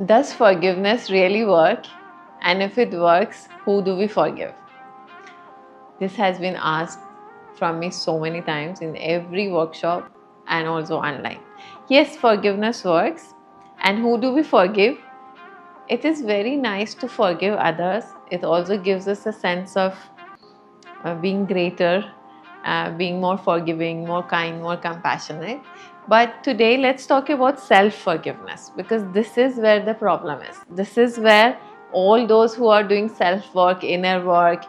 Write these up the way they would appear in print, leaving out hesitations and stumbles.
Does forgiveness really work? And if it works, who do we forgive? This has been asked from me so many times in every workshop and also online. Yes, forgiveness works. And who do we forgive? It is very nice to forgive others. It also gives us a sense of being greater, being more forgiving, more kind, more compassionate. But today, let's talk about self-forgiveness, because this is where the problem is. This is where all those who are doing self-work, inner work,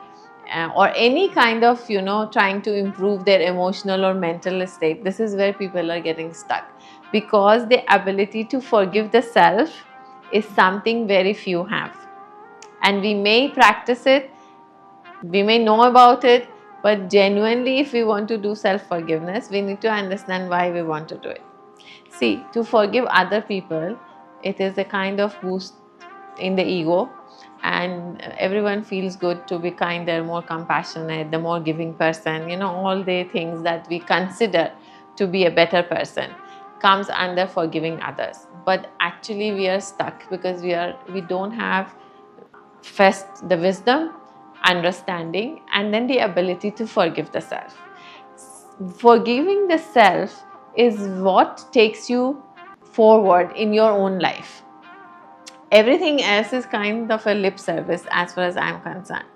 or any kind of, trying to improve their emotional or mental state, this is where people are getting stuck. Because the ability to forgive the self is something very few have. And we may practice it, we may know about it, but genuinely, if we want to do self-forgiveness, we need to understand why we want to do it. See, to forgive other people, it is a kind of boost in the ego, and everyone feels good to be kinder, more compassionate, the more giving person, all the things that we consider to be a better person comes under forgiving others. But actually we are stuck because we don't have first the wisdom, understanding, and then the ability to forgive the self. Forgiving the self is what takes you forward in your own life. Everything else is kind of a lip service as far as I'm concerned.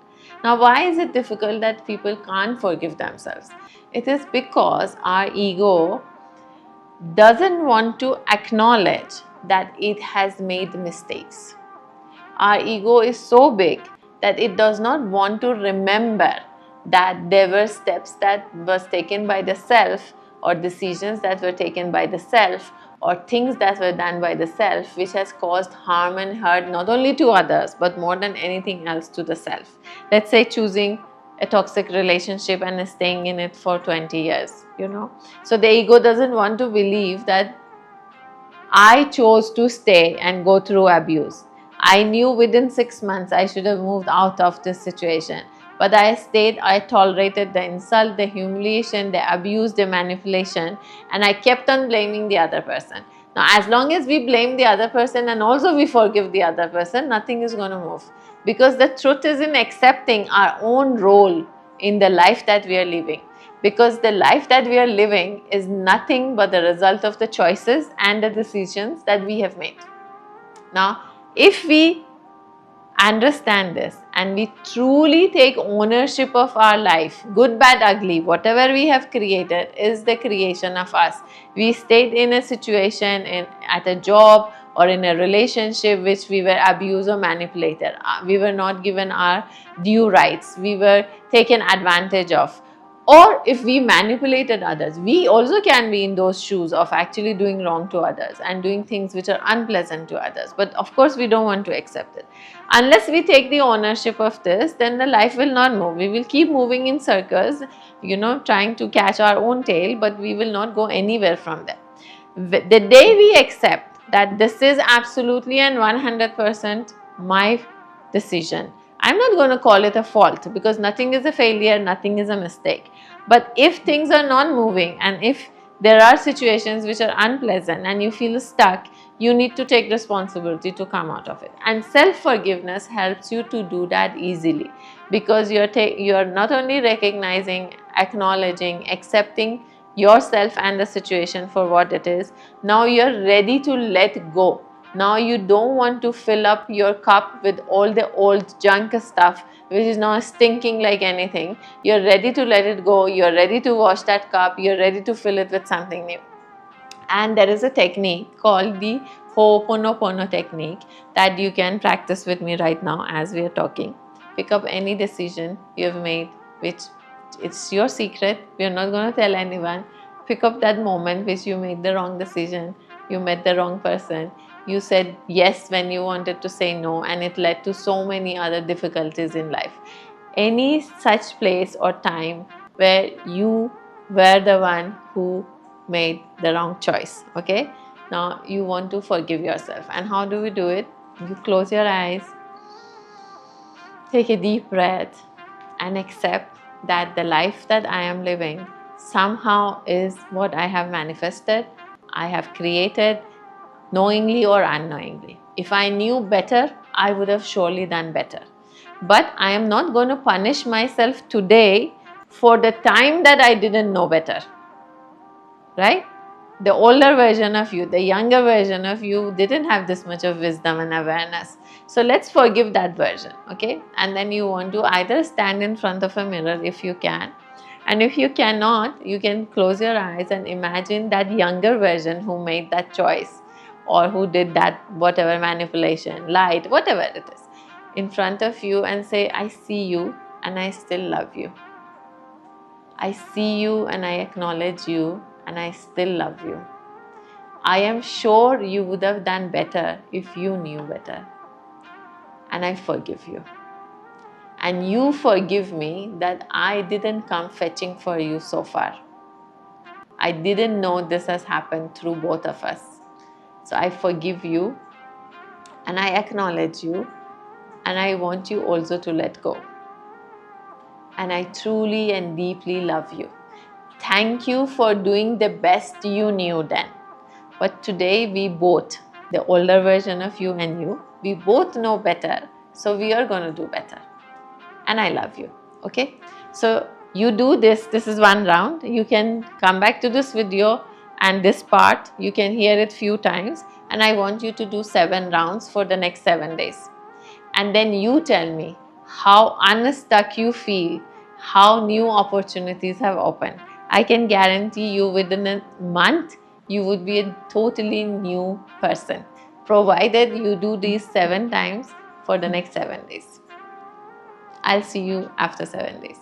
Now, why is it difficult that people can't forgive themselves? It is because our ego doesn't want to acknowledge that it has made mistakes. Our ego is so big that it does not want to remember that there were steps that was taken by the self, or decisions that were taken by the self, or things that were done by the self, which has caused harm and hurt not only to others but more than anything else to the self. Let's say choosing a toxic relationship and staying in it for 20 years, So the ego doesn't want to believe that I chose to stay and go through abuse. I knew within 6 months I should have moved out of this situation. But I stayed, I tolerated the insult, the humiliation, the abuse, the manipulation, and I kept on blaming the other person. Now, as long as we blame the other person and also we forgive the other person, nothing is going to move. Because the truth is in accepting our own role in the life that we are living. Because the life that we are living is nothing but the result of the choices and the decisions that we have made. Now, if we understand this and we truly take ownership of our life, good, bad, ugly, whatever we have created is the creation of us. We stayed in a situation, at a job or in a relationship which we were abused or manipulated. We were not given our due rights. We were taken advantage of. Or if we manipulated others, we also can be in those shoes of actually doing wrong to others and doing things which are unpleasant to others. But of course, we don't want to accept it. Unless we take the ownership of this, then the life will not move. We will keep moving in circles, trying to catch our own tail, but we will not go anywhere from there. The day we accept that this is absolutely and 100% my decision, I'm not going to call it a fault, because nothing is a failure, nothing is a mistake. But if things are not moving and if there are situations which are unpleasant and you feel stuck, you need to take responsibility to come out of it. And self-forgiveness helps you to do that easily, because you're not only recognizing, acknowledging, accepting yourself and the situation for what it is. Now you're ready to let go. Now you don't want to fill up your cup with all the old junk stuff which is now stinking like anything. You're ready to let it go. You're ready to wash that cup. You're ready to fill it with something new. And there is a technique called the Ho'oponopono technique that you can practice with me right now as we are talking. Pick up any decision you have made, which it's your secret. We are not going to tell anyone. Pick up that moment which you made the wrong decision. You met the wrong person. You said yes when you wanted to say no, and it led to so many other difficulties in life. Any such place or time where you were the one who made the wrong choice. Okay, now you want to forgive yourself. And how do we do it? You close your eyes, take a deep breath, and accept that the life that I am living somehow is what I have manifested, I have created, knowingly or unknowingly. If I knew better, I would have surely done better. But I am not going to punish myself today for the time that I didn't know better. Right? The older version of you, the younger version of you didn't have this much of wisdom and awareness. So let's forgive that version, okay? And then you want to either stand in front of a mirror if you can. And if you cannot, you can close your eyes and imagine that younger version who made that choice or who did that whatever manipulation, lied, whatever it is, in front of you and say, I see you and I still love you. I see you and I acknowledge you and I still love you. I am sure you would have done better if you knew better. And I forgive you. And you forgive me that I didn't come fetching for you so far. I didn't know this has happened through both of us. So I forgive you and I acknowledge you and I want you also to let go. And I truly and deeply love you. Thank you for doing the best you knew then. But today we both, the older version of you and you, we both know better. So we are going to do better. And I love you. Okay? So you do this. This is one round. You can come back to this video and this part. You can hear it few times. And I want you to do 7 rounds for the next 7 days. And then you tell me how unstuck you feel, how new opportunities have opened. I can guarantee you within a month, you would be a totally new person, provided you do these 7 times for the next 7 days. I'll see you after 7 days.